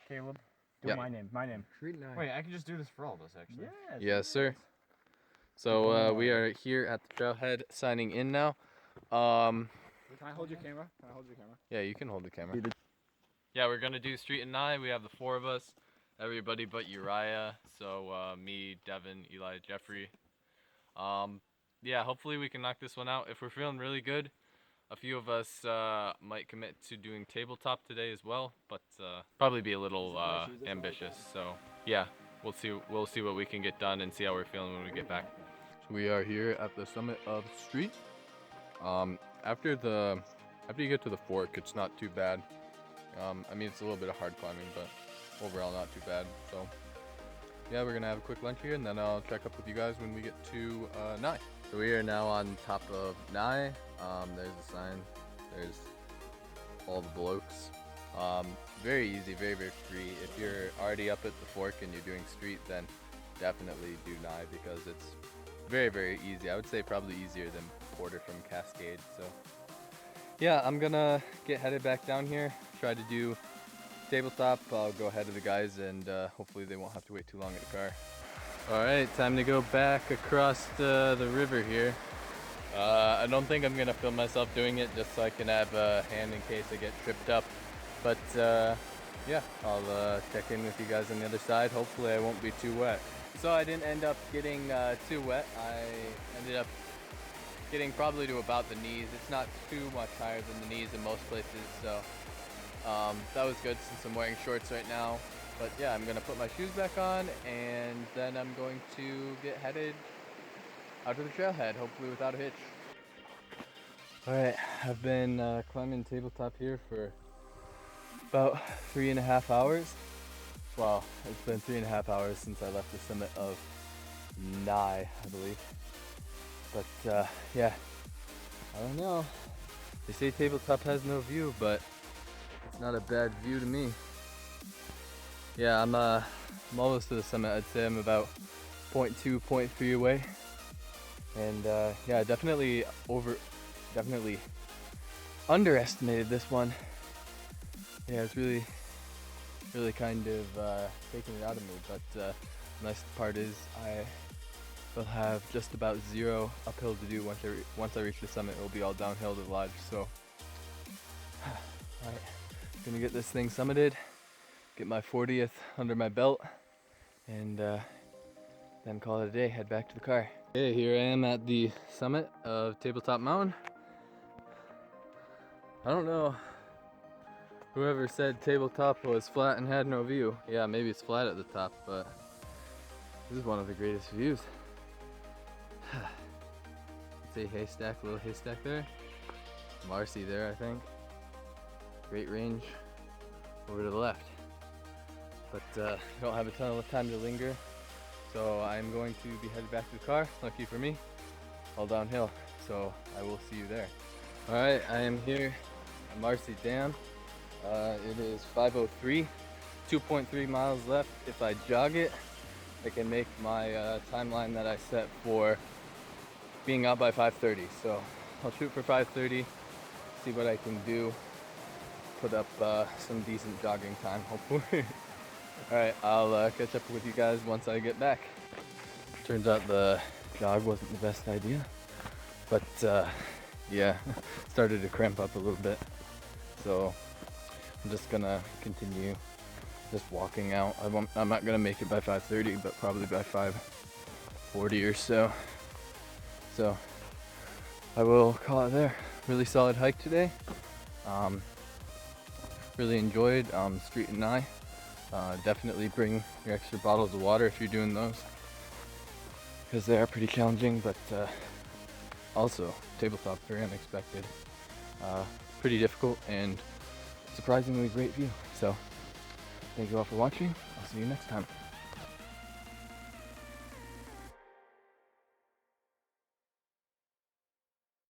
Caleb, do Yep. my name. My name. Street and Nye. Wait, I can just do this for all of us, actually. Yes. Yes, sir. So we are here at the trailhead signing in now. Can I hold your camera? Can I hold your camera? Yeah, you can hold the camera. Yeah, we're gonna do Street and Nye. We have the 4 of us, everybody but Uriah. So me, Devin, Eli, Jeffrey. Yeah, hopefully we can knock this one out. If we're feeling really good, a few of us might commit to doing tabletop today as well, but probably be a little ambitious. So yeah, we'll see what we can get done and see how we're feeling when we get back. So we are here at the summit of Street. After you get to the fork, it's not too bad. I mean, it's a little bit of hard climbing, but overall not too bad. So yeah, we're gonna have a quick lunch here, and then I'll check up with you guys when we get to Nye. So we are now on top of Nye. There's the sign. There's all the blokes. Very easy, very, very free. If you're already up at the fork and you're doing Street, then definitely do Nye because it's very, very easy. I would say probably easier than Porter from Cascade. So yeah, I'm gonna get headed back down here, try to do tabletop. I'll go ahead of the guys, and hopefully they won't have to wait too long at the car. All right, time to go back across the river here. I don't think I'm gonna film myself doing it just so I can have a hand in case I get tripped up. But yeah, I'll check in with you guys on the other side. Hopefully I won't be too wet. So I didn't end up getting too wet. I ended up getting probably to about the knees. It's not too much higher than the knees in most places, so that was good since I'm wearing shorts right now. But yeah, I'm gonna put my shoes back on, and then I'm going to get headed out to the trailhead, hopefully without a hitch. Alright, I've been climbing tabletop here for about 3.5 hours. Well, it's been 3.5 hours since I left the summit of Nye, I believe. But yeah, I don't know. They say tabletop has no view, but it's not a bad view to me. Yeah, I'm almost to the summit. I'd say I'm about 0.2, 0.3 away. And yeah, definitely underestimated this one. Yeah, it's really kind of taking it out of me. But the nice part is I will have just about 0 uphill to do once I reach the summit. It will be all downhill to the lodge. So, alright, gonna get this thing summited, get my 40th under my belt, and then call it a day. Head back to the car. Okay, here I am at the summit of Tabletop Mountain. I don't know whoever said tabletop was flat and had no view. Yeah, maybe it's flat at the top, but this is one of the greatest views. It's a haystack, little haystack there. Marcy there, I think. Great range over to the left. But I don't have a ton of time to linger, so I'm going to be headed back to the car. Lucky for me, all downhill. So I will see you there. All right, I am here at Marcy Dam. It is 5:03, 2.3 miles left. If I jog it, I can make my timeline that I set for being out by 5:30. So I'll shoot for 5:30, see what I can do, put up some decent jogging time, hopefully. Alright, I'll catch up with you guys once I get back. Turns out the jog wasn't the best idea, but yeah, started to cramp up a little bit. So I'm just gonna continue just walking out. I'm not gonna make it by 5:30, but probably by 5:40 or so. So I will call it there. Really solid hike today. Really enjoyed Street and Nye. Definitely bring your extra bottles of water if you're doing those, because they are pretty challenging, but also tabletop, very unexpected, pretty difficult, and surprisingly great view. So thank you all for watching. I'll see you next time.